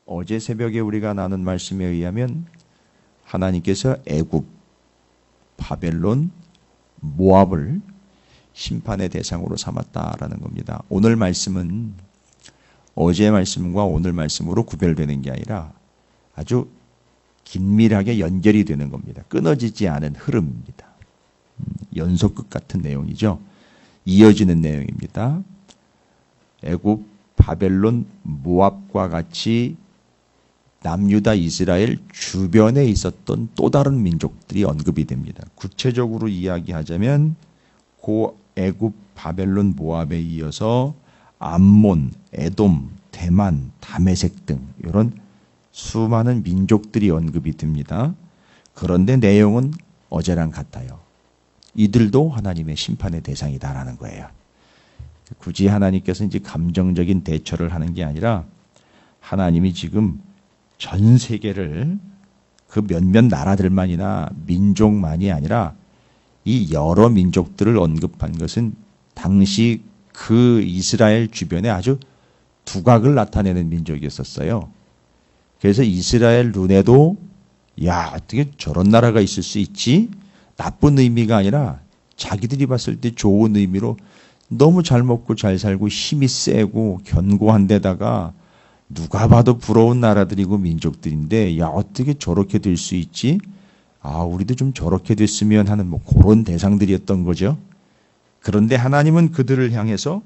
어제 새벽에 우리가 나눈 말씀에 의하면 하나님께서 애굽, 바벨론, 모압을 심판의 대상으로 삼았다라는 겁니다. 오늘 말씀은 어제 말씀과 오늘 말씀으로 구별되는 게 아니라 아주 긴밀하게 연결이 되는 겁니다. 끊어지지 않은 흐름입니다. 연속극 같은 내용이죠. 이어지는 내용입니다. 애굽, 바벨론, 모압과 같이 남유다, 이스라엘 주변에 있었던 또 다른 민족들이 언급이 됩니다. 구체적으로 이야기하자면 고 애굽, 바벨론, 모압에 이어서 암몬, 에돔, 대만, 다메섹 등 이런 수많은 민족들이 언급이 됩니다. 그런데 내용은 어제랑 같아요. 이들도 하나님의 심판의 대상이다라는 거예요. 굳이 하나님께서 이제 감정적인 대처를 하는 게 아니라 하나님이 지금 전 세계를 그 몇몇 나라들만이나 민족만이 아니라 이 여러 민족들을 언급한 것은 당시 그 이스라엘 주변에 아주 두각을 나타내는 민족이었었어요. 그래서 이스라엘 눈에도 야, 어떻게 저런 나라가 있을 수 있지? 나쁜 의미가 아니라 자기들이 봤을 때 좋은 의미로 너무 잘 먹고 잘 살고 힘이 세고 견고한 데다가 누가 봐도 부러운 나라들이고 민족들인데 야, 어떻게 저렇게 될 수 있지? 아, 우리도 좀 저렇게 됐으면 하는 뭐 그런 대상들이었던 거죠. 그런데 하나님은 그들을 향해서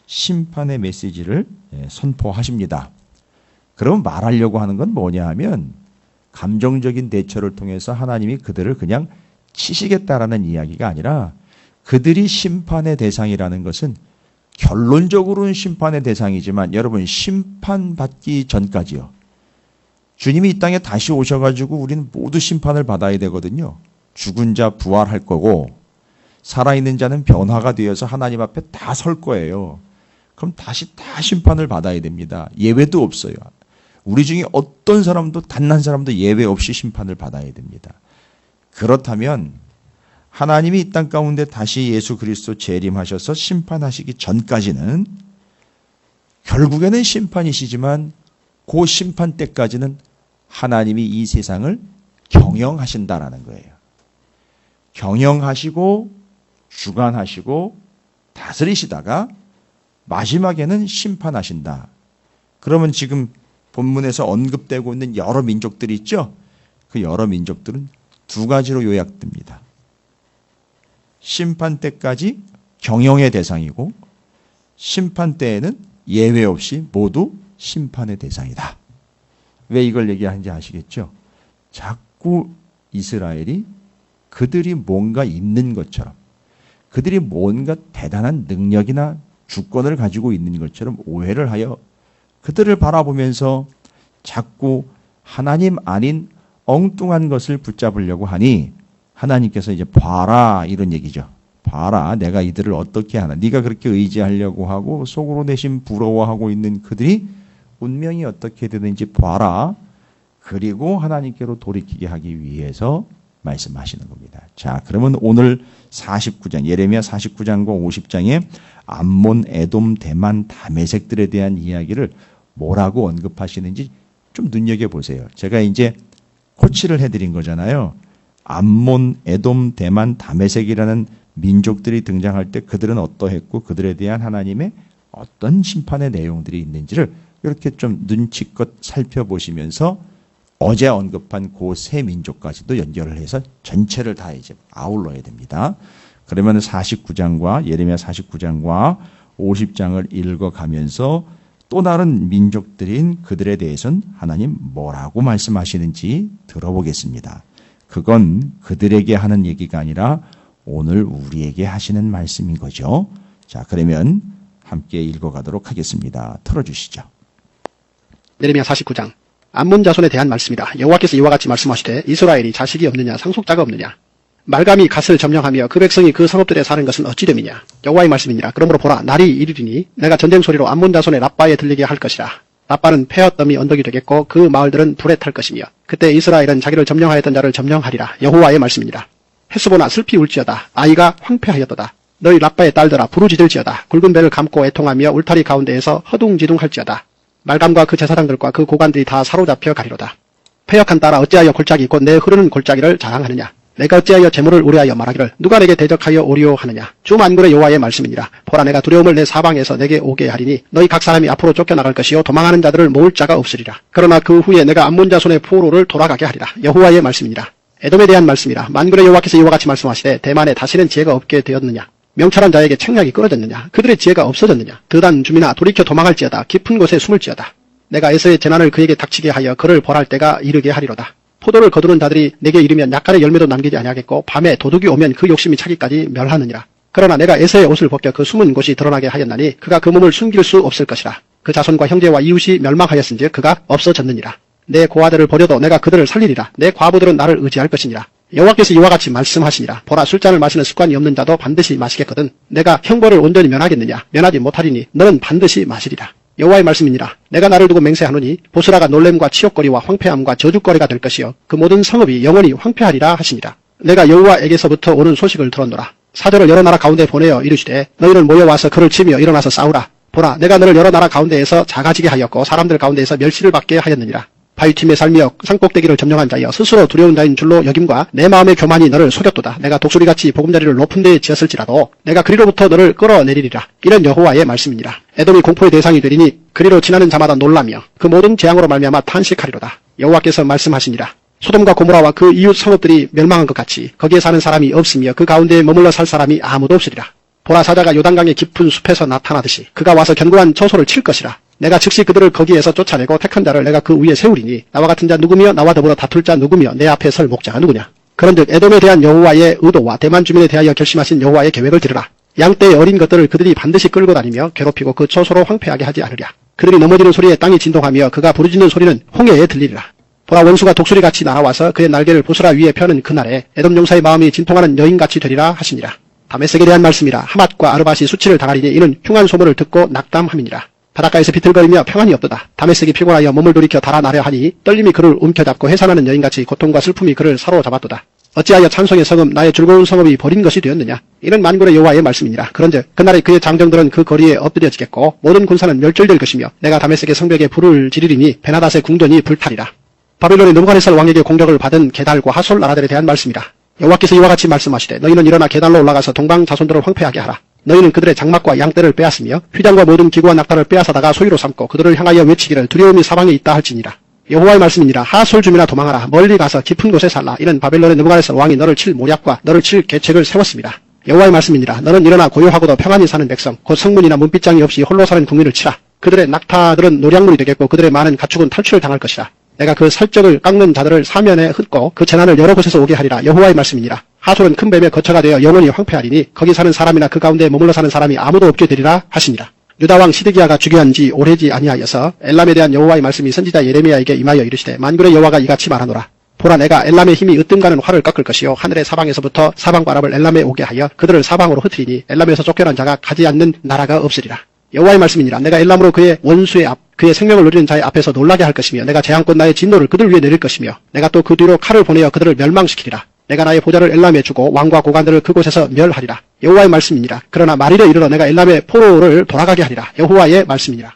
심판의 메시지를 선포하십니다. 그럼 말하려고 하는 건 뭐냐 하면 감정적인 대처를 통해서 하나님이 그들을 그냥 치시겠다라는 이야기가 아니라 그들이 심판의 대상이라는 것은 결론적으로는 심판의 대상이지만 여러분 심판받기 전까지요. 주님이 이 땅에 다시 오셔가지고 우리는 모두 심판을 받아야 되거든요. 죽은 자 부활할 거고 살아있는 자는 변화가 되어서 하나님 앞에 다 설 거예요. 그럼 다시 다 심판을 받아야 됩니다. 예외도 없어요. 우리 중에 어떤 사람도 단 한 사람도 예외 없이 심판을 받아야 됩니다. 그렇다면 하나님이 이 땅 가운데 다시 예수 그리스도 재림하셔서 심판하시기 전까지는 결국에는 심판이시지만 그 심판 때까지는 하나님이 이 세상을 경영하신다라는 거예요. 경영하시고 주관하시고 다스리시다가 마지막에는 심판하신다. 그러면 지금 본문에서 언급되고 있는 여러 민족들이 있죠? 그 여러 민족들은 두 가지로 요약됩니다. 심판 때까지 경영의 대상이고 심판 때에는 예외 없이 모두 심판의 대상이다. 왜 이걸 얘기하는지 아시겠죠? 자꾸 이스라엘이 그들이 뭔가 있는 것처럼 그들이 뭔가 대단한 능력이나 주권을 가지고 있는 것처럼 오해를 하여 그들을 바라보면서 자꾸 하나님 아닌 엉뚱한 것을 붙잡으려고 하니 하나님께서 이제 봐라 이런 얘기죠. 봐라 내가 이들을 어떻게 하나. 네가 그렇게 의지하려고 하고 속으로 내심 부러워하고 있는 그들이 운명이 어떻게 되는지 봐라. 그리고 하나님께로 돌이키게 하기 위해서 말씀하시는 겁니다. 자, 그러면 오늘 49장 예레미야 49장과 50장에 암몬, 에돔, 대만, 다메섹들에 대한 이야기를 뭐라고 언급하시는지 좀 눈여겨보세요. 제가 이제 코치를 해드린 거잖아요. 암몬, 에돔, 대만, 다메섹이라는 민족들이 등장할 때 그들은 어떠했고 그들에 대한 하나님의 어떤 심판의 내용들이 있는지를 이렇게 좀 눈치껏 살펴보시면서 어제 언급한 그 세 민족까지도 연결을 해서 전체를 다 이제 아울러야 됩니다. 그러면 49장과 예레미야 49장과 50장을 읽어가면서 또 다른 민족들인 그들에 대해서는 하나님 뭐라고 말씀하시는지 들어보겠습니다. 그건 그들에게 하는 얘기가 아니라 오늘 우리에게 하시는 말씀인 거죠. 자, 그러면 함께 읽어가도록 하겠습니다. 틀어주시죠. 예레미야 49장 암몬 자손에 대한 말씀이다. 여호와께서 이와 같이 말씀하시되 이스라엘이 자식이 없느냐 상속자가 없느냐 말감이 갓을 점령하며 그 백성이 그 성읍들에 사는 것은 어찌 됨이냐 여호와의 말씀이니라. 그러므로 보라 날이 이르리니 내가 전쟁 소리로 암몬 자손의 라빠에 들리게 할 것이라. 라빠는 폐허더미 언덕이 되겠고 그 마을들은 불에 탈 것이며 그때 이스라엘은 자기를 점령하였던 자를 점령하리라. 여호와의 말씀이니라. 헬스보나 슬피 울지어다. 아이가 황폐하였도다. 너희 라빠의 딸들아 부르짖을지어다. 굵은 배를 감고 애통하며 울타리 가운데에서 허둥지둥할지어다. 말감과 그 제사장들과 그 고관들이 다 사로잡혀 가리로다. 패역한 딸아 어찌하여 골짜기 곧 내 흐르는 골짜기를 자랑하느냐. 내가 어찌하여 재물을 우려하여 말하기를 누가 내게 대적하여 오리오 하느냐. 주 만군의 여호와의 말씀이니라. 보라 내가 두려움을 내 사방에서 내게 오게 하리니 너희 각 사람이 앞으로 쫓겨나갈 것이요 도망하는 자들을 모을 자가 없으리라. 그러나 그 후에 내가 암몬 자손의 포로를 돌아가게 하리라. 여호와의 말씀이니라. 에돔에 대한 말씀이라. 만군의 여호와께서 이와 같이 말씀하시되 대만에 다시는 지혜가 없게 되었느냐. 명철한 자에게 책략이 끊어졌느냐. 그들의 지혜가 없어졌느냐. 드단 주민아 돌이켜 도망할지어다. 깊은 곳에 숨을지어다. 내가 에서의 재난을 그에게 닥치게 하여 그를 벌할 때가 이르게 하리로다. 포도를 거두는 자들이 내게 이르면 약간의 열매도 남기지 아니하겠고 밤에 도둑이 오면 그 욕심이 차기까지 멸하느니라. 그러나 내가 에서의 옷을 벗겨 그 숨은 곳이 드러나게 하였나니 그가 그 몸을 숨길 수 없을 것이라. 그 자손과 형제와 이웃이 멸망하였은즉 그가 없어졌느니라. 내 고아들을 버려도 내가 그들을 살리리라. 내 과부들은 나를 의지할 것이니라. 여호와께서 이와 같이 말씀하시니라. 보라 술잔을 마시는 습관이 없는 자도 반드시 마시겠거든 내가 형벌을 온전히 면하겠느냐. 면하지 못하리니 너는 반드시 마시리라. 여호와의 말씀이니라. 내가 나를 두고 맹세하노니 보스라가 놀램과 치욕거리와 황폐함과 저주거리가 될 것이요 그 모든 성읍이 영원히 황폐하리라 하시니라. 내가 여호와에게서부터 오는 소식을 들었노라. 사도를 여러 나라 가운데 보내어 이르시되 너희는 모여와서 그를 치며 일어나서 싸우라. 보라 내가 너를 여러 나라 가운데에서 작아지게 하였고 사람들 가운데에서 멸시를 받게 하였느니라. 바위팀에 살며 산꼭대기를 점령한 자여 스스로 두려운 자인 줄로 여김과 내 마음의 교만이 너를 속였도다. 내가 독수리같이 보금자리를 높은 데에 지었을지라도 내가 그리로부터 너를 끌어내리리라. 이는 여호와의 말씀이니라. 에돔이 공포의 대상이 되리니 그리로 지나는 자마다 놀라며 그 모든 재앙으로 말미암아 탄식하리로다. 여호와께서 말씀하시니라. 소돔과 고모라와 그 이웃 성읍들이 멸망한 것 같이 거기에 사는 사람이 없으며 그 가운데에 머물러 살 사람이 아무도 없으리라. 보라 사자가 요단강의 깊은 숲에서 나타나듯이 그가 와서 견고한 처소를 칠 것이라. 내가 즉시 그들을 거기에서 쫓아내고 택한 자를 내가 그 위에 세우리니 나와 같은 자 누구며 나와 더불어 다툴 자 누구며 내 앞에 설 목자가 누구냐. 그런즉 에돔에 대한 여호와의 의도와 대만 주민에 대하여 결심하신 여호와의 계획을 들으라. 양떼의 어린 것들을 그들이 반드시 끌고 다니며 괴롭히고 그 처소로 황폐하게 하지 않으랴. 그들이 넘어지는 소리에 땅이 진동하며 그가 부르짖는 소리는 홍해에 들리리라. 보라 원수가 독수리같이 날아와서 그의 날개를 보스라 위에 펴는 그날에 에돔 용사의 마음이 진통하는 여인같이 되리라 하시니라. 다메섹에 대한 말씀이라. 하맛과 아르밧이 수치를 당하리니 이는 흉한 소문을 듣고 낙담함이니라. 바닷가에서 비틀거리며 평안이 없도다. 다메섹이 피곤하여 몸을 돌이켜 달아나려 하니 떨림이 그를 움켜잡고 해산하는 여인같이 고통과 슬픔이 그를 사로잡았도다. 어찌하여 찬송의 성읍 나의 즐거운 성읍이 버린 것이 되었느냐. 이는 만군의 여호와의 말씀이니라. 그런즉 그날에 그의 장정들은 그 거리에 엎드려지겠고 모든 군사는 멸절될 것이며 내가 다메섹의 성벽에 불을 지르리니 베나닷의 궁전이 불타리라. 바벨론의 느부갓네살 왕에게 공격을 받은 게달과 하솔 나라들에 대한 말씀이라. 여호와께서 이와 같이 말씀하시되 너희는 일어나 게달로 올라가서 동방 자손들을 황폐하게 하라. 너희는 그들의 장막과 양떼를 빼앗으며 휘장과 모든 기구와 낙타를 빼앗아다가 소유로 삼고 그들을 향하여 외치기를 두려움이 사방에 있다 할지니라. 여호와의 말씀이니라. 하솔 주민아 도망하라. 멀리 가서 깊은 곳에 살라. 이는 바벨론의 느부갓네살 왕이 너를 칠 모략과 너를 칠 계책을 세웠습니다. 여호와의 말씀이니라. 너는 일어나 고요하고도 평안히 사는 백성 곧 성문이나 문빗장이 없이 홀로 사는 국민을 치라. 그들의 낙타들은 노략물이 되겠고 그들의 많은 가축은 탈출을 당할 것이라. 내가 그 살적을 깎는 자들을 사면에 흩고 그 재난을 여러 곳에서 오게 하리라. 여호와의 말씀이니라. 하솔은 큰 뱀의 거처가 되어 영원히 황폐하리니 거기 사는 사람이나 그 가운데 머물러 사는 사람이 아무도 없게 되리라 하시니라. 유다왕 시드기야가 주교한 지 오래지 아니하여서 엘람에 대한 여호와의 말씀이 선지자 예레미야에게 임하여 이르시되 만군의 여호와가 이같이 말하노라. 보라 내가 엘람의 힘이 으뜸가는 활을 깎을 것이요 하늘의 사방에서부터 사방바람을 엘람에 오게 하여 그들을 사방으로 흩으리니 엘람에서 쫓겨난 자가 가지 않는 나라가 없으리라. 여호와의 말씀이니라. 내가 엘람으로 그의 원수의 앞 그의 생명을 누리는 자의 앞에서 놀라게 할 것이며 내가 재앙껏 나의 진노를 그들 위에 내릴 것이며 내가 또 그 뒤로 칼을 보내어 그들을 멸망시키리라. 내가 나의 보좌를 엘람에 주고 왕과 고관들을 그곳에서 멸하리라. 여호와의 말씀이니라. 그러나 말일에 이르러 내가 엘람의 포로를 돌아가게 하리라. 여호와의 말씀이니라.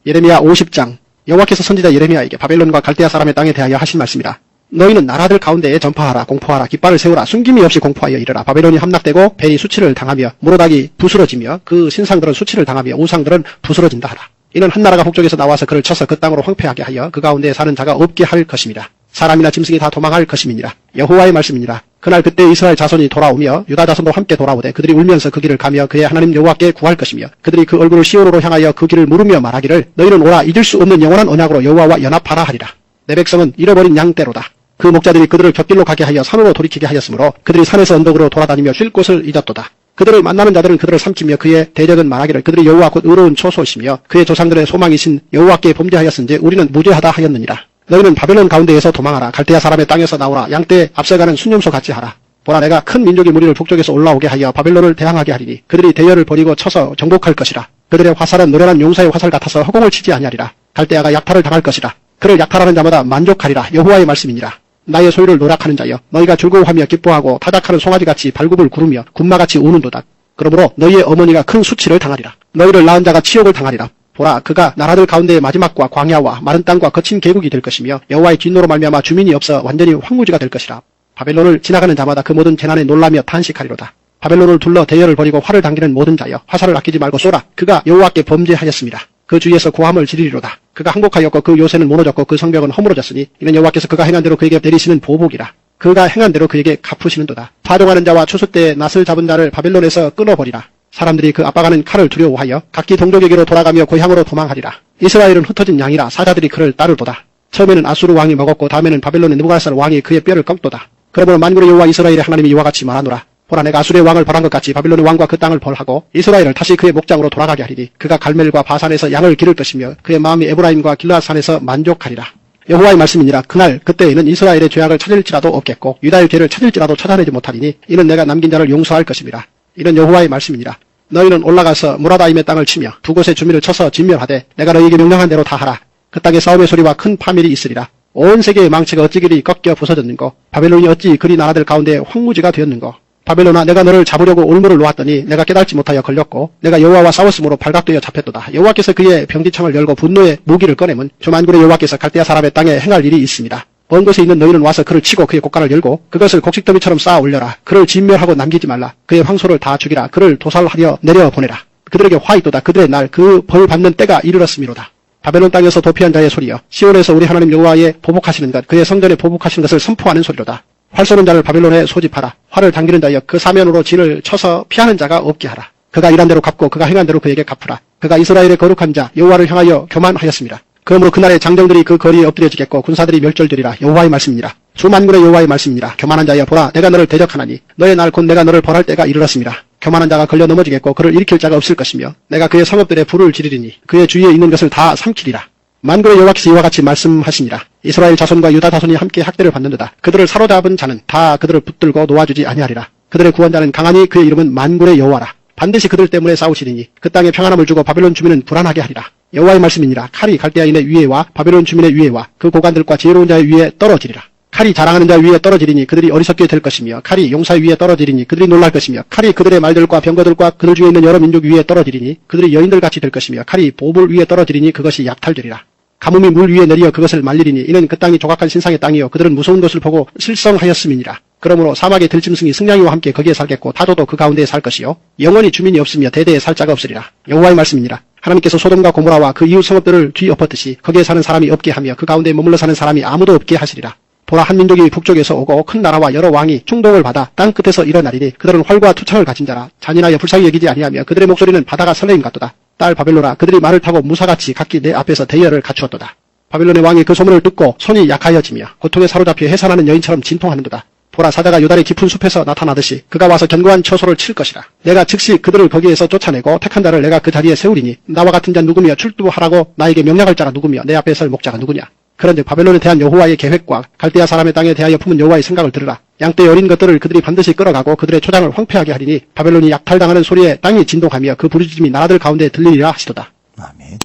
예레미야 50장. 여호와께서 선지자 예레미야에게 바벨론과 갈대아 사람의 땅에 대하여 하신 말씀이라. 너희는 나라들 가운데에 전파하라. 공포하라. 깃발을 세우라. 숨김이 없이 공포하여 이르라. 바벨론이 함락되고 벨이 수치를 당하며 무로닥이 부스러지며 그 신상들은 수치를 당하며 우상들은 부스러진다 하라. 이는 한 나라가 북쪽에서 나와서 그를 쳐서 그 땅으로 황폐하게 하여 그 가운데에 사는 자가 없게 할 것임이라. 사람이나 짐승이 다 도망할 것임이니라. 여호와의 말씀이니라. 그날 그때 이스라엘 자손이 돌아오며 유다 자손도 함께 돌아오되 그들이 울면서 그 길을 가며 그의 하나님 여호와께 구할 것이며 그들이 그 얼굴을 시온으로 향하여 그 길을 물으며 말하기를 너희는 오라 잊을 수 없는 영원한 언약으로 여호와와 연합하라 하리라. 내 백성은 잃어버린 양떼로다. 그 목자들이 그들을 곁길로 가게 하여 산으로 돌이키게 하였으므로 그들이 산에서 언덕으로 돌아다니며 쉴 곳을 잊었도다. 그들을 만나는 자들은 그들을 삼키며 그의 대적은 말하기를 그들이 여호와 곧 의로운 초소이시며 그의 조상들의 소망이신 여호와께 범죄하였은지 우리는 무죄하다 하였느니라. 너희는 바벨론 가운데에서 도망하라. 갈대아 사람의 땅에서 나오라. 양떼에 앞서가는 순념소 같이 하라. 보라 내가 큰 민족의 무리를 북쪽에서 올라오게 하여 바벨론을 대항하게 하리니 그들이 대열을 벌이고 쳐서 정복할 것이라. 그들의 화살은 노련한 용사의 화살 같아서 허공을 치지 아니하리라. 갈대아가 약탈을 당할 것이라. 그를 약탈하는 자마다 만족하리라. 여호와의 말씀이니라. 나의 소유를 노력하는 자여 너희가 즐거워하며 기뻐하고 타작하는 송아지같이 발굽을 구르며 군마같이 우는도다. 그러므로 너희의 어머니가 큰 수치를 당하리라. 너희를 낳은 자가 치욕을 당하리라. 보라, 그가 나라들 가운데 마지막과 광야와 마른 땅과 거친 계곡이 될 것이며 여호와의 진노로 말미암아 주민이 없어 완전히 황무지가 될 것이라. 바벨론을 지나가는 자마다 그 모든 재난에 놀라며 탄식하리로다. 바벨론을 둘러 대열을 벌이고 활을 당기는 모든 자여, 화살을 아끼지 말고 쏘라. 그가 여호와께 범죄하였습니다. 그 주위에서 고함을 지르리로다. 그가 항복하였고 그 요새는 무너졌고 그 성벽은 허물어졌으니 이는 여호와께서 그가 행한 대로 그에게 내리시는 보복이라. 그가 행한 대로 그에게 갚으시는도다. 파종하는 자와 추수 때에 낫을 잡은 자를 바벨론에서 끊어버리라. 사람들이 그 압박하는 칼을 두려워하여 각기 동족에게로 돌아가며 고향으로 도망하리라. 이스라엘은 흩어진 양이라 사자들이 그를 따르도다. 처음에는 아수르 왕이 먹었고 다음에는 바벨론의 느부갓네살 왕이 그의 뼈를 꺾도다. 그러므로 만군의 여호와 이스라엘의 하나님이 이와 같이 말하노라. 보라, 내가 아수르의 왕을 벌한 것 같이 바벨론의 왕과 그 땅을 벌하고 이스라엘을 다시 그의 목장으로 돌아가게 하리니 그가 갈멜과 바산에서 양을 기를 것이며 그의 마음이 에브라임과 길라앗산에서 만족하리라. 여호와의 말씀이니라. 그날 그때에는 이스라엘의 죄악을 찾을지라도 없겠고 유다의 죄를 찾을지라도 찾아내지 못하리니 이는 내가 남긴 자를 용서할 것임이라. 이는 여호와의 말씀이니라. 너희는 올라가서 무라다임의 땅을 치며 두 곳의 주민을 쳐서 진멸하되 내가 너희에게 명령한 대로 다 하라. 그 땅에 싸움의 소리와 큰 파멸이 있으리라. 온 세계의 망치가 어찌 그리 꺾여 부서졌는고 바벨론이 어찌 그리 나라들 가운데 황무지가 되었는고. 바벨론아, 내가 너를 잡으려고 올무를 놓았더니 내가 깨닫지 못하여 걸렸고 내가 여호와와 싸웠으므로 발각되어 잡혔도다. 여호와께서 그의 병기창을 열고 분노의 무기를 꺼내면 주 만군의 여호와께서 갈대아 사람의 땅에 행할 일이 있습니다. 먼 곳에 있는 너희는 와서 그를 치고 그의 곳간을 열고 그것을 곡식더미처럼 쌓아 올려라. 그를 진멸하고 남기지 말라. 그의 황소를 다 죽이라. 그를 도살하려 내려보내라. 그들에게 화 있도다. 그들의 날 그 벌 받는 때가 이르렀음이로다. 바벨론 땅에서 도피한 자의 소리여, 시온에서 우리 하나님 여호와의 보복하시는 것, 그의 성전에 보복하시는 것을 선포하는 소리로다. 활 쏘는 자를 바벨론에 소집하라. 활을 당기는 자여, 그 사면으로 진을 쳐서 피하는 자가 없게 하라. 그가 일한 대로 갚고 그가 행한 대로 그에게 갚으라. 그가 이스라엘의 거룩한 자 여호와를 향하여 교만하였습니다. 그러므로 그날에 장정들이 그 거리에 엎드려지겠고 군사들이 멸절되리라. 여호와의 말씀이니라. 주 만군의 여호와의 말씀이니라. 교만한 자여, 보라, 내가 너를 대적하나니 너의 날 곧 내가 너를 벌할 때가 이르렀습니다. 교만한 자가 걸려 넘어지겠고 그를 일으킬 자가 없을 것이며 내가 그의 성읍들에 불을 지르리니 그의 주위에 있는 것을 다 삼키리라. 만군의 여호와께서 이와 같이 말씀하시니라. 이스라엘 자손과 유다 자손이 함께 학대를 받는도다. 그들을 사로잡은 자는 다 그들을 붙들고 놓아주지 아니하리라. 그들의 구원자는 강하니 그의 이름은 만군의 여호와라. 반드시 그들 때문에 싸우시리니 그 땅에 평안함을 주고 바벨론 주민은 불안하게 하리라. 여호와의 말씀이니라. 칼이 갈대아인의 위에와 바벨론 주민의 위에와 그 고관들과 지혜로운 자의 위에 떨어지리라. 칼이 자랑하는 자 위에 떨어지리니 그들이 어리석게 될 것이며 칼이 용사 위에 떨어지리니 그들이 놀랄 것이며 칼이 그들의 말들과 병거들과 그들 중에 있는 여러 민족 위에 떨어지리니 그들이 여인들같이 될 것이며 칼이 보불 위에 떨어지리니 그것이 약탈되리라. 가뭄이 물 위에 내리어 그것을 말리리니 이는 그 땅이 조각한 신상의 땅이요 그들은 무서운 것을 보고 실성하였음이니라. 그러므로 사막의 들짐승이 승냥이와 함께 거기에 살겠고 타조도 그 가운데에 살 것이요 영원히 주민이 없으며 대대에 살 자가 없으리라. 여호와의 말씀이니라. 하나님께서 소돔과 고모라와 그 이웃 성읍들을 뒤엎었듯이 거기에 사는 사람이 없게 하며 그 가운데 머물러 사는 사람이 아무도 없게 하시리라. 보라, 한 민족이 북쪽에서 오고 큰 나라와 여러 왕이 충동을 받아 땅 끝에서 일어나리니 그들은 활과 투창을 가진 자라. 잔인하여 불쌍히 여기지 아니하며 그들의 목소리는 바다가 설레임 같도다. 딸 바벨로나, 그들이 말을 타고 무사같이 각기 내 앞에서 대열을 갖추었도다. 바벨론의 왕이 그 소문을 듣고 손이 약하여지며 고통에 사로잡혀 해산하는 여인처럼 진통하는도다. 보라, 사자가 요단의 깊은 숲에서 나타나듯이 그가 와서 견고한 처소를 칠 것이라. 내가 즉시 그들을 거기에서 쫓아내고 택한 자를 내가 그 자리에 세우리니 나와 같은 자 누구며 출두하라고 나에게 명령할 자가 누구며 내 앞에 설 목자가 누구냐. 그런즉 바벨론에 대한 여호와의 계획과 갈대아 사람의 땅에 대하여 품은 여호와의 생각을 들으라. 양떼 어린 것들을 그들이 반드시 끌어가고 그들의 초장을 황폐하게 하리니 바벨론이 약탈당하는 소리에 땅이 진동하며 그 부르짖음이 나라들 가운데 들리리라 하시도다. 아멘.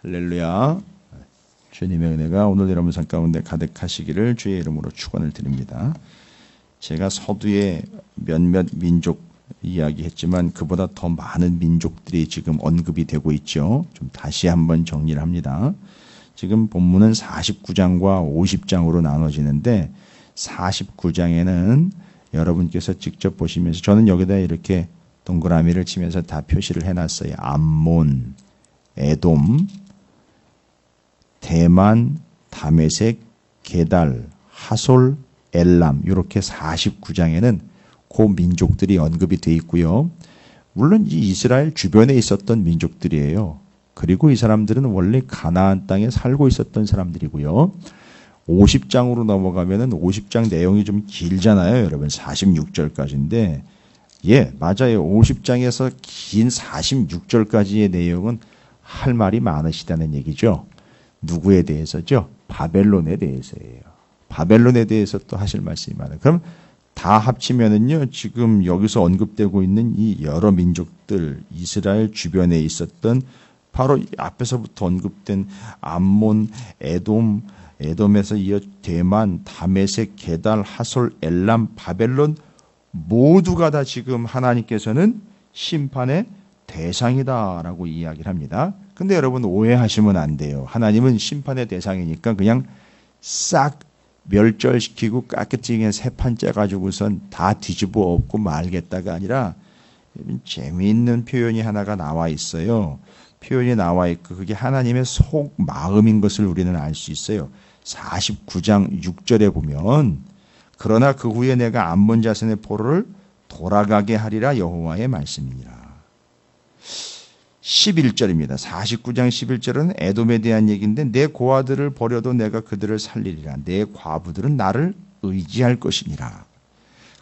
할렐루야. 주님의 은혜가 오늘 여러분 삶 가운데 가득하시기를 주의 이름으로 축원을 드립니다. 제가 서두에 몇몇 민족 이야기했지만 그보다 더 많은 민족들이 지금 언급이 되고 있죠. 좀 다시 한번 정리를 합니다. 지금 본문은 49장과 50장으로 나눠지는데 49장에는 여러분께서 직접 보시면서 저는 여기다 이렇게 동그라미를 치면서 다 표시를 해놨어요. 암몬, 에돔, 대만, 다메섹, 게달, 하솔, 엘람 이렇게 49장에는 그 민족들이 언급이 되어 있고요. 물론 이 이스라엘 주변에 있었던 민족들이에요. 그리고 이 사람들은 원래 가나안 땅에 살고 있었던 사람들이고요. 50장으로 넘어가면은 50장 내용이 좀 길잖아요. 여러분 46절까지인데 예, 맞아요. 50장에서 긴 46절까지의 내용은 할 말이 많으시다는 얘기죠. 누구에 대해서죠? 바벨론에 대해서예요. 바벨론에 대해서 또 하실 말씀이 많아요. 그럼 다 합치면은요, 지금 여기서 언급되고 있는 이 여러 민족들, 이스라엘 주변에 있었던 바로 앞에서부터 언급된 암몬, 에돔에서 이어 대만, 다메섹, 게달, 하솔, 엘람, 바벨론 모두가 다 지금 하나님께서는 심판의 대상이다라고 이야기를 합니다. 근데 여러분 오해하시면 안 돼요. 하나님은 심판의 대상이니까 그냥 싹 멸절시키고 깨끗이 새 판 째가지고선 다 뒤집어 엎고 말겠다가 아니라 재미있는 표현이 하나가 나와 있어요. 표현이 나와 있고 그게 하나님의 속 마음인 것을 우리는 알 수 있어요. 49장 6절에 보면 그러나 그 후에 내가 암몬 자손의 포로를 돌아가게 하리라 여호와의 말씀이니라. 11절입니다. 49장 11절은 에돔에 대한 얘기인데 내 고아들을 버려도 내가 그들을 살리리라. 내 과부들은 나를 의지할 것이니라.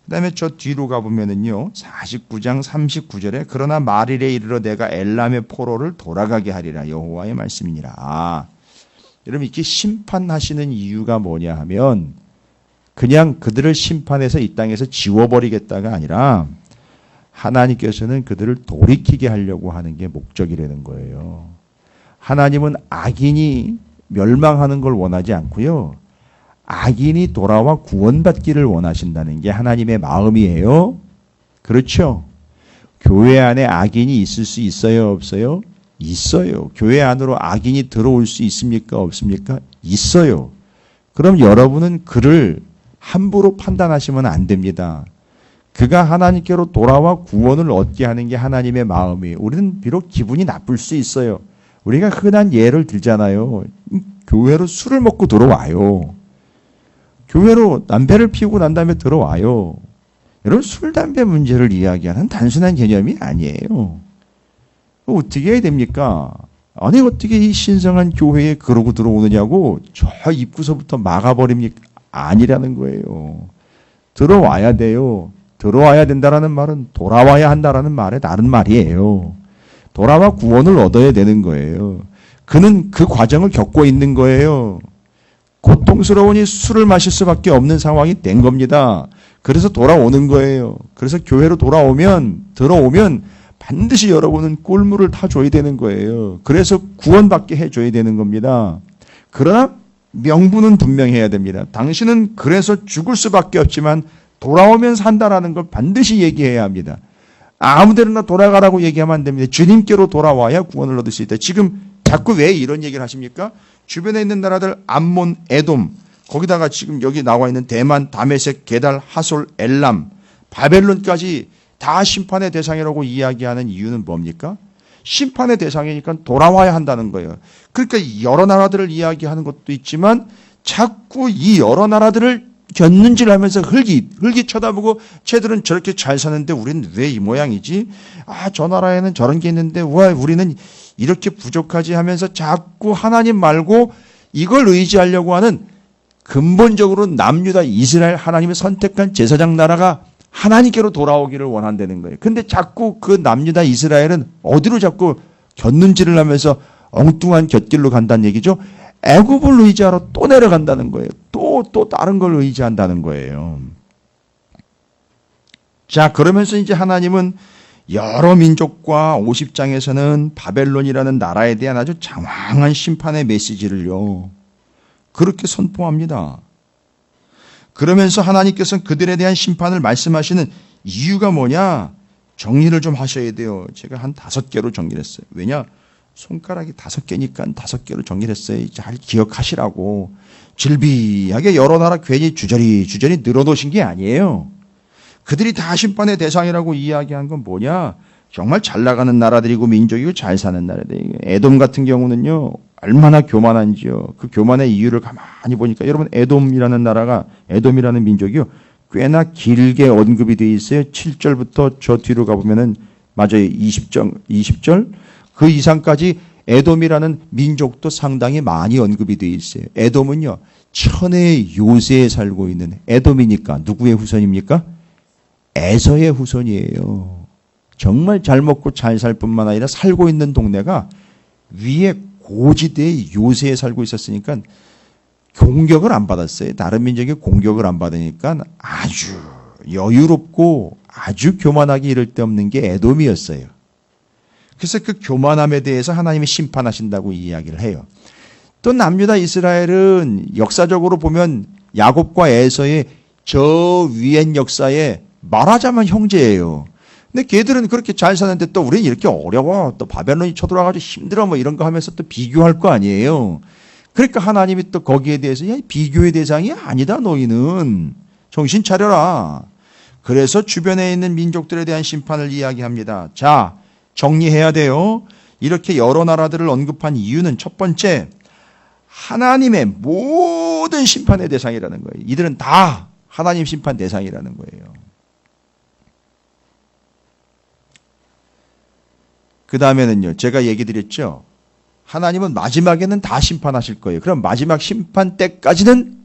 그 다음에 저 뒤로 가보면은요. 49장 39절에 그러나 말일에 이르러 내가 엘람의 포로를 돌아가게 하리라. 여호와의 말씀이니라. 여러분 이렇게 심판하시는 이유가 뭐냐 하면 그냥 그들을 심판해서 이 땅에서 지워버리겠다가 아니라 하나님께서는 그들을 돌이키게 하려고 하는 게 목적이라는 거예요. 하나님은 악인이 멸망하는 걸 원하지 않고요. 악인이 돌아와 구원받기를 원하신다는 게 하나님의 마음이에요. 그렇죠? 교회 안에 악인이 있을 수 있어요? 없어요? 있어요. 교회 안으로 악인이 들어올 수 있습니까? 없습니까? 있어요. 그럼 여러분은 그를 함부로 판단하시면 안 됩니다. 그가 하나님께로 돌아와 구원을 얻게 하는 게 하나님의 마음이에요. 우리는 비록 기분이 나쁠 수 있어요. 우리가 흔한 예를 들잖아요. 교회로 술을 먹고 들어와요. 교회로 담배를 피우고 난 다음에 들어와요. 여러분 술, 담배 문제를 이야기하는 단순한 개념이 아니에요. 어떻게 해야 됩니까? 아니 어떻게 이 신성한 교회에 그러고 들어오느냐고 저 입구서부터 막아버립니까? 아니라는 거예요. 들어와야 돼요. 들어와야 된다라는 말은 돌아와야 한다라는 말에 다른 말이에요. 돌아와 구원을 얻어야 되는 거예요. 그는 그 과정을 겪고 있는 거예요. 고통스러우니 술을 마실 수밖에 없는 상황이 된 겁니다. 그래서 돌아오는 거예요. 그래서 교회로 들어오면 반드시 여러분은 꿀물을 타줘야 되는 거예요. 그래서 구원받게 해줘야 되는 겁니다. 그러나 명분은 분명해야 됩니다. 당신은 그래서 죽을 수밖에 없지만 돌아오면 산다라는 걸 반드시 얘기해야 합니다. 아무데나 돌아가라고 얘기하면 안 됩니다. 주님께로 돌아와야 구원을 얻을 수 있다. 지금 자꾸 왜 이런 얘기를 하십니까? 주변에 있는 나라들 암몬, 에돔, 거기다가 지금 여기 나와 있는 대만, 다메섹, 게달, 하솔, 엘람, 바벨론까지 다 심판의 대상이라고 이야기하는 이유는 뭡니까? 심판의 대상이니까 돌아와야 한다는 거예요. 그러니까 여러 나라들을 이야기하는 것도 있지만 자꾸 이 여러 나라들을 견눈질 하면서 흙이 쳐다보고 쟤들은 저렇게 잘 사는데 우리는 왜 이 모양이지? 아, 저 나라에는 저런 게 있는데 왜 우리는 이렇게 부족하지 하면서 자꾸 하나님 말고 이걸 의지하려고 하는 근본적으로 남유다 이스라엘 하나님이 선택한 제사장 나라가 하나님께로 돌아오기를 원한다는 거예요. 근데 자꾸 그 남유다 이스라엘은 어디로 자꾸 견눈질을 하면서 엉뚱한 곁길로 간다는 얘기죠. 애굽을 의지하러 또 내려간다는 거예요. 또 다른 걸 의지한다는 거예요. 자, 그러면서 이제 하나님은 여러 민족과 50장에서는 바벨론이라는 나라에 대한 아주 장황한 심판의 메시지를요. 그렇게 선포합니다. 그러면서 하나님께서는 그들에 대한 심판을 말씀하시는 이유가 뭐냐? 정리를 좀 하셔야 돼요. 제가 한 5개로 정리를 했어요. 왜냐? 손가락이 5개니까 5개로 정리를 했어요. 잘 기억하시라고. 질비하게 여러 나라 괜히 주저리 늘어놓으신 게 아니에요. 그들이 다 심판의 대상이라고 이야기한 건 뭐냐? 정말 잘 나가는 나라들이고 민족이고 잘 사는 나라들이에요. 에돔 같은 경우는요. 얼마나 교만한지요. 그 교만의 이유를 가만히 보니까 여러분 에돔이라는 민족이요. 꽤나 길게 언급이 되어 있어요. 7절부터 저 뒤로 가보면은 맞아요. 20절 그 이상까지 에돔이라는 민족도 상당히 많이 언급이 되어 있어요. 에돔은요. 천의 요새에 살고 있는 에돔이니까 누구의 후손입니까? 에서의 후손이에요. 정말 잘 먹고 잘 살 뿐만 아니라 살고 있는 동네가 위에 고지대의 요새에 살고 있었으니까 공격을 안 받았어요. 다른 민족이 공격을 안 받으니까 아주 여유롭고 아주 교만하게 이를 데 없는 게 에돔이었어요. 그래서 그 교만함에 대해서 하나님이 심판하신다고 이야기를 해요. 또 남유다 이스라엘은 역사적으로 보면 야곱과 에서의 저 위엔 역사에 말하자면 형제예요. 근데 걔들은 그렇게 잘 사는데 또 우리는 이렇게 어려워. 또 바벨론이 쳐들어와가지고 힘들어 뭐 이런 거 하면서 또 비교할 거 아니에요. 그러니까 하나님이 또 거기에 대해서 야, 비교의 대상이 아니다 너희는. 정신 차려라. 그래서 주변에 있는 민족들에 대한 심판을 이야기합니다. 자, 정리해야 돼요. 이렇게 여러 나라들을 언급한 이유는 첫 번째, 하나님의 모든 심판의 대상이라는 거예요. 이들은 다 하나님 심판 대상이라는 거예요. 그 다음에는요, 제가 얘기 드렸죠. 하나님은 마지막에는 다 심판하실 거예요. 그럼 마지막 심판 때까지는,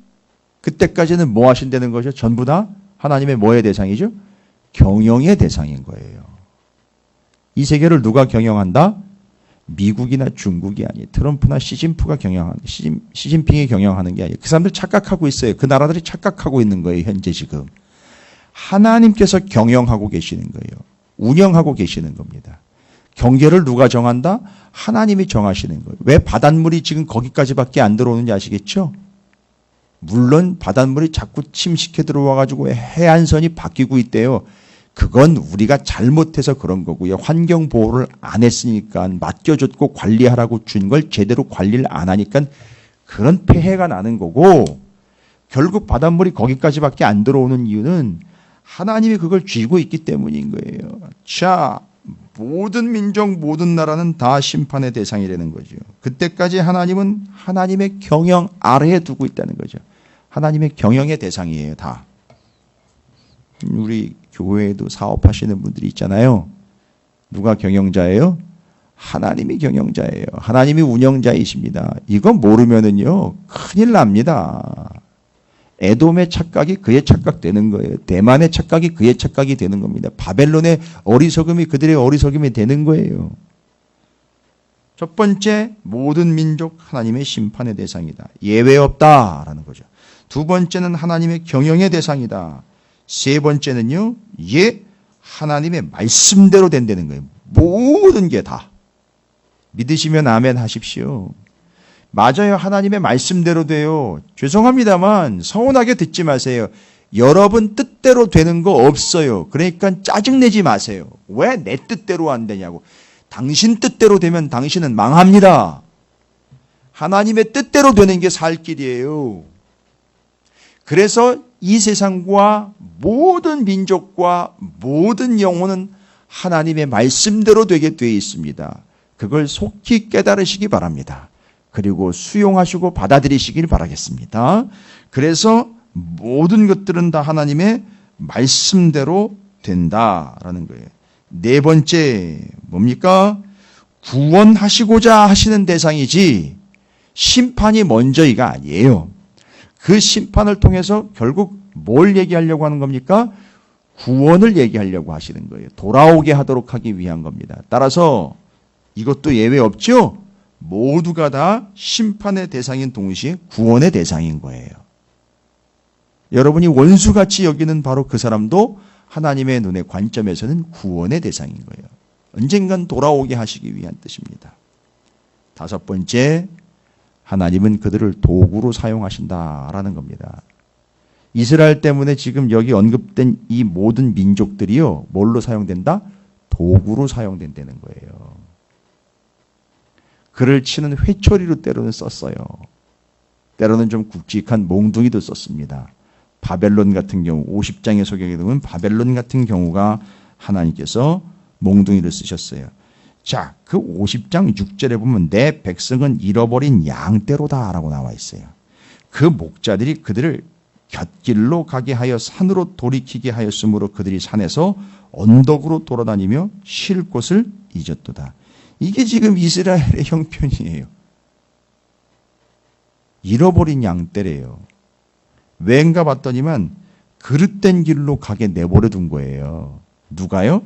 그때까지는 뭐 하신다는 거죠? 전부 다 하나님의 뭐의 대상이죠? 경영의 대상인 거예요. 이 세계를 누가 경영한다? 미국이나 중국이 아니에요. 트럼프나 시진핑이 경영하는 게 아니에요. 그 사람들 착각하고 있어요. 그 나라들이 착각하고 있는 거예요. 현재 지금. 하나님께서 경영하고 계시는 거예요. 운영하고 계시는 겁니다. 경계를 누가 정한다? 하나님이 정하시는 거예요. 왜 바닷물이 지금 거기까지밖에 안 들어오는지 아시겠죠? 물론 바닷물이 자꾸 침식해 들어와가지고 해안선이 바뀌고 있대요. 그건 우리가 잘못해서 그런 거고요. 환경 보호를 안 했으니까, 맡겨줬고 관리하라고 준 걸 제대로 관리를 안 하니까 그런 폐해가 나는 거고, 결국 바닷물이 거기까지밖에 안 들어오는 이유는 하나님이 그걸 쥐고 있기 때문인 거예요. 자, 모든 민족, 모든 나라는 다 심판의 대상이라는 거죠. 그때까지 하나님은 하나님의 경영 아래에 두고 있다는 거죠. 하나님의 경영의 대상이에요, 다. 우리 교회에도 사업하시는 분들이 있잖아요. 누가 경영자예요? 하나님이 경영자예요. 하나님이 운영자이십니다. 이거 모르면은요, 큰일 납니다. 에돔의 착각이 그의 착각되는 거예요. 대만의 착각이 그의 착각이 되는 겁니다. 바벨론의 어리석음이 그들의 어리석음이 되는 거예요. 첫 번째, 모든 민족 하나님의 심판의 대상이다. 예외 없다라는 거죠. 두 번째는 하나님의 경영의 대상이다. 세 번째는요, 하나님의 말씀대로 된다는 거예요. 모든 게 다. 믿으시면 아멘 하십시오. 맞아요. 하나님의 말씀대로 돼요. 죄송합니다만 서운하게 듣지 마세요. 여러분 뜻대로 되는 거 없어요. 그러니까 짜증내지 마세요. 왜 내 뜻대로 안 되냐고. 당신 뜻대로 되면 당신은 망합니다. 하나님의 뜻대로 되는 게 살 길이에요. 그래서 이 세상과 모든 민족과 모든 영혼은 하나님의 말씀대로 되게 되어 있습니다. 그걸 속히 깨달으시기 바랍니다. 그리고 수용하시고 받아들이시길 바라겠습니다. 그래서 모든 것들은 다 하나님의 말씀대로 된다라는 거예요. 네 번째 뭡니까? 구원하시고자 하시는 대상이지 심판이 먼저이가 아니에요. 그 심판을 통해서 결국 뭘 얘기하려고 하는 겁니까? 구원을 얘기하려고 하시는 거예요. 돌아오게 하도록 하기 위한 겁니다. 따라서 이것도 예외 없죠? 모두가 다 심판의 대상인 동시에 구원의 대상인 거예요. 여러분이 원수같이 여기는 바로 그 사람도 하나님의 눈의 관점에서는 구원의 대상인 거예요. 언젠간 돌아오게 하시기 위한 뜻입니다. 다섯 번째, 하나님은 그들을 도구로 사용하신다라는 겁니다. 이스라엘 때문에 지금 여기 언급된 이 모든 민족들이요, 뭘로 사용된다? 도구로 사용된다는 거예요. 그를 치는 회초리로 때로는 썼어요. 때로는 좀 굵직한 몽둥이도 썼습니다. 바벨론 같은 경우 50장의 소경에 보면 바벨론 같은 경우가 하나님께서 몽둥이를 쓰셨어요. 자, 그 50장 6절에 보면 내 백성은 잃어버린 양떼로다 라고 나와 있어요. 그 목자들이 그들을 곁길로 가게 하여 산으로 돌이키게 하였으므로 그들이 산에서 언덕으로 돌아다니며 쉴 곳을 잊었도다. 이게 지금 이스라엘의 형편이에요. 잃어버린 양떼래요. 왜인가 봤더니만 그릇된 길로 가게 내버려 둔 거예요. 누가요?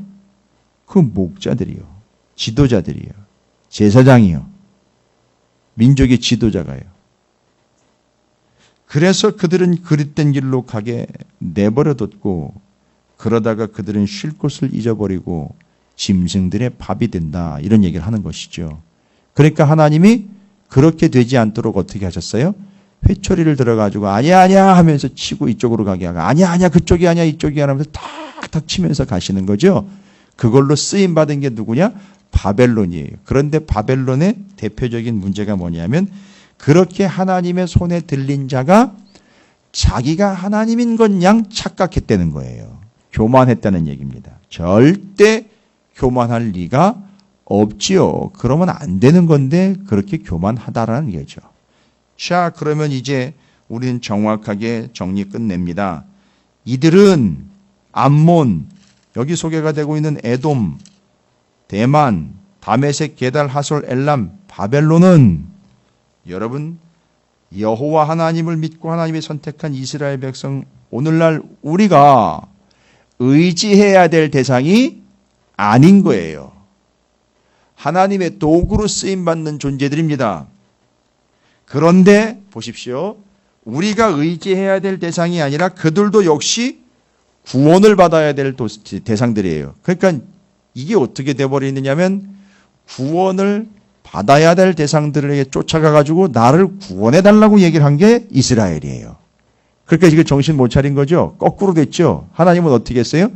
그 목자들이요. 지도자들이요. 제사장이요. 민족의 지도자가요. 그래서 그들은 그릇된 길로 가게 내버려 뒀고 그러다가 그들은 쉴 곳을 잊어버리고 짐승들의 밥이 된다. 이런 얘기를 하는 것이죠. 그러니까 하나님이 그렇게 되지 않도록 어떻게 하셨어요? 회초리를 들어가지고 아니야 하면서 치고 이쪽으로 가게 하고 아니야 그쪽이 아니야 이쪽이 하면서 탁탁 치면서 가시는 거죠. 그걸로 쓰임받은 게 누구냐? 바벨론이에요. 그런데 바벨론의 대표적인 문제가 뭐냐면 그렇게 하나님의 손에 들린 자가 자기가 하나님인 것 양 착각했다는 거예요. 교만했다는 얘기입니다. 절대 교만할 리가 없지요. 그러면 안 되는 건데 그렇게 교만하다라는 얘기죠. 자, 그러면 이제 우리는 정확하게 정리 끝냅니다. 이들은 암몬, 여기 소개가 되고 있는 에돔, 대만, 다메섹, 게달, 하솔, 엘람, 바벨론은 여러분 여호와 하나님을 믿고 하나님이 선택한 이스라엘 백성, 오늘날 우리가 의지해야 될 대상이 아닌 거예요. 하나님의 도구로 쓰임받는 존재들입니다. 그런데 보십시오. 우리가 의지해야 될 대상이 아니라 그들도 역시 구원을 받아야 될 대상들이에요. 그러니까 이게 어떻게 돼버리느냐면 구원을 받아야 될 대상들에게 쫓아가가지고 나를 구원해달라고 얘기를 한 게 이스라엘이에요. 그러니까 이게 정신 못 차린 거죠. 거꾸로 됐죠. 하나님은 어떻게 했어요?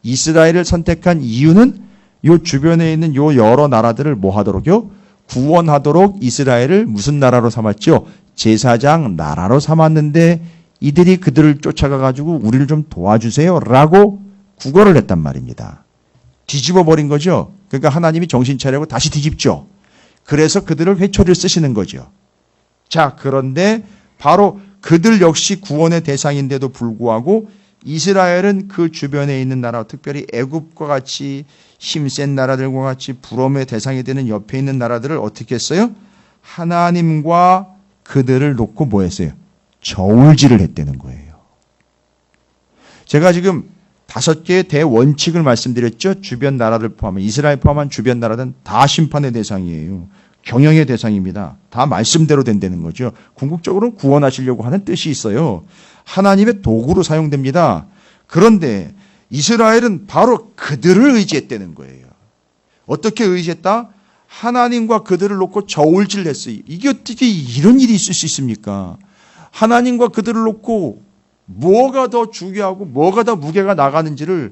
이스라엘을 선택한 이유는 요 주변에 있는 요 여러 나라들을 뭐 하도록요? 구원하도록 이스라엘을 무슨 나라로 삼았죠? 제사장 나라로 삼았는데 이들이 그들을 쫓아가가지고 우리를 좀 도와주세요 라고 구걸을 했단 말입니다. 뒤집어 버린 거죠. 그러니까 하나님이 정신 차리고 다시 뒤집죠. 그래서 그들을 회초리를 쓰시는 거죠. 자, 그런데 바로 그들 역시 구원의 대상인데도 불구하고 이스라엘은 그 주변에 있는 나라, 특별히 애굽과 같이 힘센 나라들과 같이 부러움의 대상이 되는 옆에 있는 나라들을 어떻게 했어요? 하나님과 그들을 놓고 뭐 했어요? 저울질을 했다는 거예요. 제가 지금 5개의 대원칙을 말씀드렸죠. 주변 나라를 포함한, 이스라엘 포함한 주변 나라들은 다 심판의 대상이에요. 경영의 대상입니다. 다 말씀대로 된다는 거죠. 궁극적으로는 구원하시려고 하는 뜻이 있어요. 하나님의 도구로 사용됩니다. 그런데 이스라엘은 바로 그들을 의지했다는 거예요. 어떻게 의지했다? 하나님과 그들을 놓고 저울질 했어요. 이게 어떻게 이런 일이 있을 수 있습니까? 하나님과 그들을 놓고 뭐가 더 중요하고 뭐가 더 무게가 나가는지를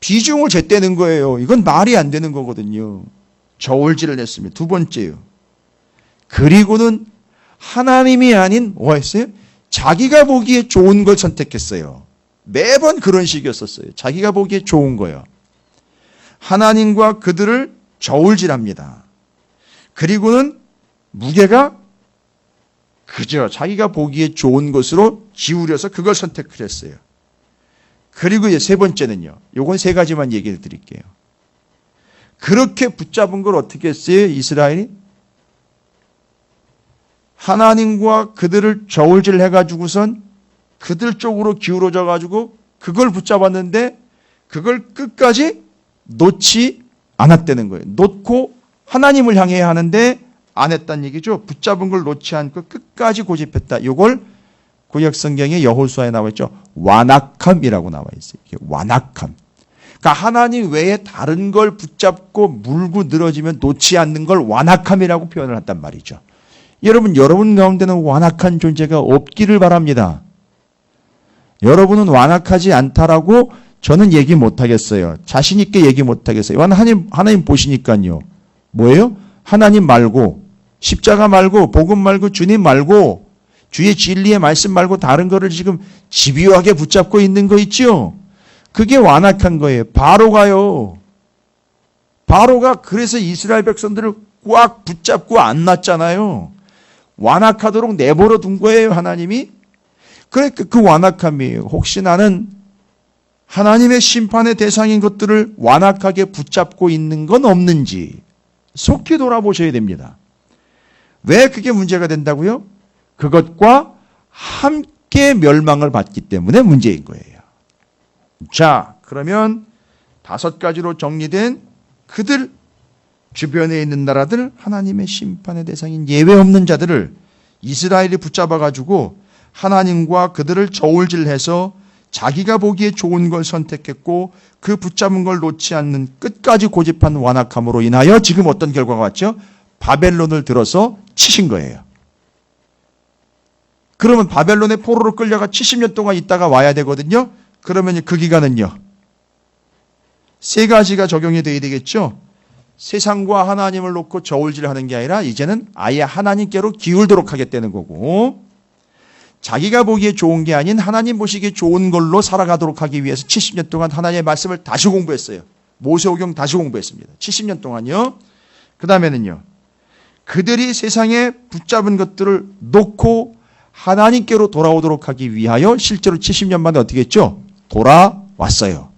비중을 쟀다는 거예요. 이건 말이 안 되는 거거든요. 저울질을 했습니다. 두 번째요. 그리고는 하나님이 아닌 뭐 했어요? 자기가 보기에 좋은 걸 선택했어요. 매번 그런 식이었었어요. 자기가 보기에 좋은 거예요. 하나님과 그들을 저울질합니다. 그리고는 무게가 그저 자기가 보기에 좋은 것으로 기울여서 그걸 선택을 했어요. 그리고 이제 세 번째는요. 요건 3가지만 얘기를 드릴게요. 그렇게 붙잡은 걸 어떻게 했어요? 이스라엘이? 하나님과 그들을 저울질 해가지고선 그들 쪽으로 기울어져 가지고 그걸 붙잡았는데 그걸 끝까지 놓지 않았다는 거예요. 놓고 하나님을 향해야 하는데 안 했다는 얘기죠. 붙잡은 걸 놓지 않고 끝까지 고집했다. 이걸 구약 성경에 여호수아에 나와 있죠. 완악함이라고 나와 있어요. 완악함. 그러니까 하나님 외에 다른 걸 붙잡고 물고 늘어지면 놓지 않는 걸 완악함이라고 표현을 한단 말이죠. 여러분 가운데는 완악한 존재가 없기를 바랍니다. 여러분은 완악하지 않다라고 저는 얘기 못하겠어요. 자신 있게 얘기 못하겠어요. 하나님 보시니까요. 뭐예요? 하나님 말고, 십자가 말고, 복음 말고, 주님 말고, 주의 진리의 말씀 말고 다른 거를 지금 집요하게 붙잡고 있는 거 있죠? 그게 완악한 거예요. 바로가요. 바로가 그래서 이스라엘 백성들을 꽉 붙잡고 안 놨잖아요. 완악하도록 내버려 둔 거예요, 하나님이. 그러니까 그 완악함이에요. 혹시 나는 하나님의 심판의 대상인 것들을 완악하게 붙잡고 있는 건 없는지 속히 돌아보셔야 됩니다. 왜 그게 문제가 된다고요? 그것과 함께 멸망을 받기 때문에 문제인 거예요. 자, 그러면 5가지로 정리된 그들 주변에 있는 나라들, 하나님의 심판의 대상인 예외 없는 자들을 이스라엘이 붙잡아가지고 하나님과 그들을 저울질해서 자기가 보기에 좋은 걸 선택했고 그 붙잡은 걸 놓지 않는 끝까지 고집한 완악함으로 인하여 지금 어떤 결과가 왔죠? 바벨론을 들어서 치신 거예요. 그러면 바벨론의 포로로 끌려가 70년 동안 있다가 와야 되거든요. 그러면 그 기간은요. 세 가지가 적용이 돼야 되겠죠. 세상과 하나님을 놓고 저울질하는 게 아니라 이제는 아예 하나님께로 기울도록 하겠다는 거고, 자기가 보기에 좋은 게 아닌 하나님 보시기에 좋은 걸로 살아가도록 하기 위해서 70년 동안 하나님의 말씀을 다시 공부했어요. 모세오경 다시 공부했습니다. 70년 동안요. 그 다음에는요, 그들이 세상에 붙잡은 것들을 놓고 하나님께로 돌아오도록 하기 위하여 실제로 70년 만에 어떻게 했죠? 돌아왔어요.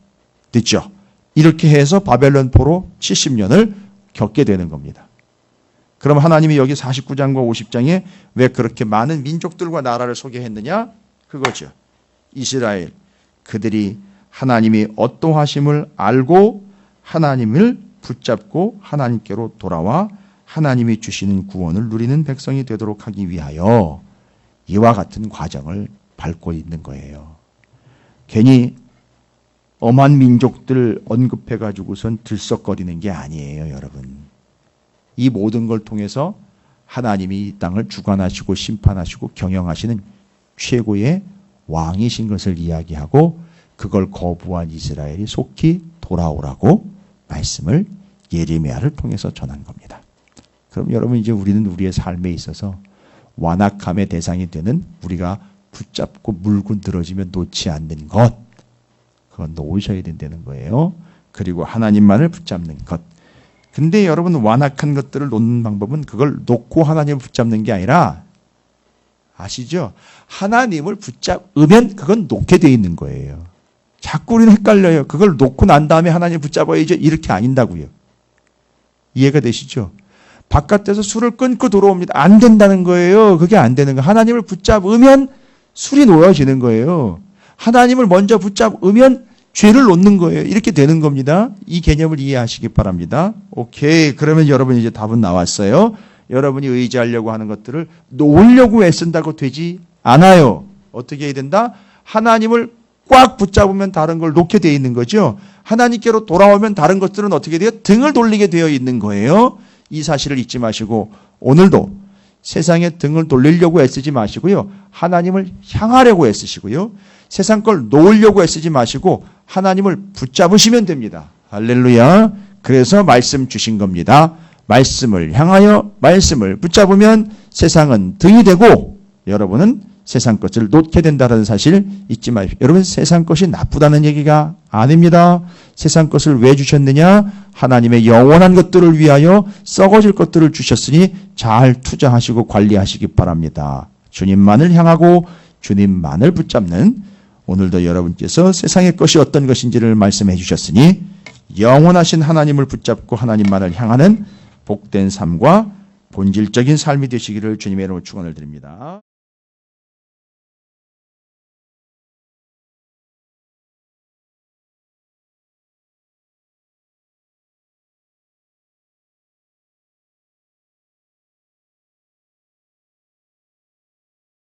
됐죠? 이렇게 해서 바벨론 포로 70년을 겪게 되는 겁니다. 그럼 하나님이 여기 49장과 50장에 왜 그렇게 많은 민족들과 나라를 소개했느냐? 그거죠. 이스라엘, 그들이 하나님이 어떠하심을 알고 하나님을 붙잡고 하나님께로 돌아와 하나님이 주시는 구원을 누리는 백성이 되도록 하기 위하여 이와 같은 과정을 밟고 있는 거예요. 괜히 엄한 민족들 언급해가지고선 들썩거리는 게 아니에요, 여러분. 이 모든 걸 통해서 하나님이 이 땅을 주관하시고 심판하시고 경영하시는 최고의 왕이신 것을 이야기하고 그걸 거부한 이스라엘이 속히 돌아오라고 말씀을 예레미야를 통해서 전한 겁니다. 그럼 여러분, 이제 우리는 우리의 삶에 있어서 완악함의 대상이 되는, 우리가 붙잡고 물고 늘어지면 놓지 않는 것, 그건 놓으셔야 된다는 거예요. 그리고 하나님만을 붙잡는 것. 근데 여러분, 완악한 것들을 놓는 방법은 그걸 놓고 하나님을 붙잡는 게 아니라, 아시죠? 하나님을 붙잡으면 그건 놓게 돼 있는 거예요. 자꾸 우리는 헷갈려요. 그걸 놓고 난 다음에 하나님을 붙잡아야죠. 이렇게 아닌다고요. 이해가 되시죠? 바깥에서 술을 끊고 들어옵니다. 안 된다는 거예요. 그게 안 되는 거예요. 하나님을 붙잡으면 술이 놓여지는 거예요. 하나님을 먼저 붙잡으면 죄를 놓는 거예요. 이렇게 되는 겁니다. 이 개념을 이해하시기 바랍니다. 오케이. 그러면 여러분 이제 답은 나왔어요. 여러분이 의지하려고 하는 것들을 놓으려고 애쓴다고 되지 않아요. 어떻게 해야 된다? 하나님을 꽉 붙잡으면 다른 걸 놓게 되어 있는 거죠. 하나님께로 돌아오면 다른 것들은 어떻게 돼요? 등을 돌리게 되어 있는 거예요. 이 사실을 잊지 마시고 오늘도 세상에 등을 돌리려고 애쓰지 마시고요. 하나님을 향하려고 애쓰시고요. 세상 걸 놓으려고 애쓰지 마시고 하나님을 붙잡으시면 됩니다. 할렐루야. 그래서 말씀 주신 겁니다. 말씀을 향하여 말씀을 붙잡으면 세상은 등이 되고 여러분은 세상 것을 놓게 된다는 사실 잊지 마십시오. 여러분, 세상 것이 나쁘다는 얘기가 아닙니다. 세상 것을 왜 주셨느냐? 하나님의 영원한 것들을 위하여 썩어질 것들을 주셨으니 잘 투자하시고 관리하시기 바랍니다. 주님만을 향하고 주님만을 붙잡는, 오늘도 여러분께서 세상의 것이 어떤 것인지를 말씀해 주셨으니 영원하신 하나님을 붙잡고 하나님만을 향하는 복된 삶과 본질적인 삶이 되시기를 주님의 이름으로 축원을 드립니다.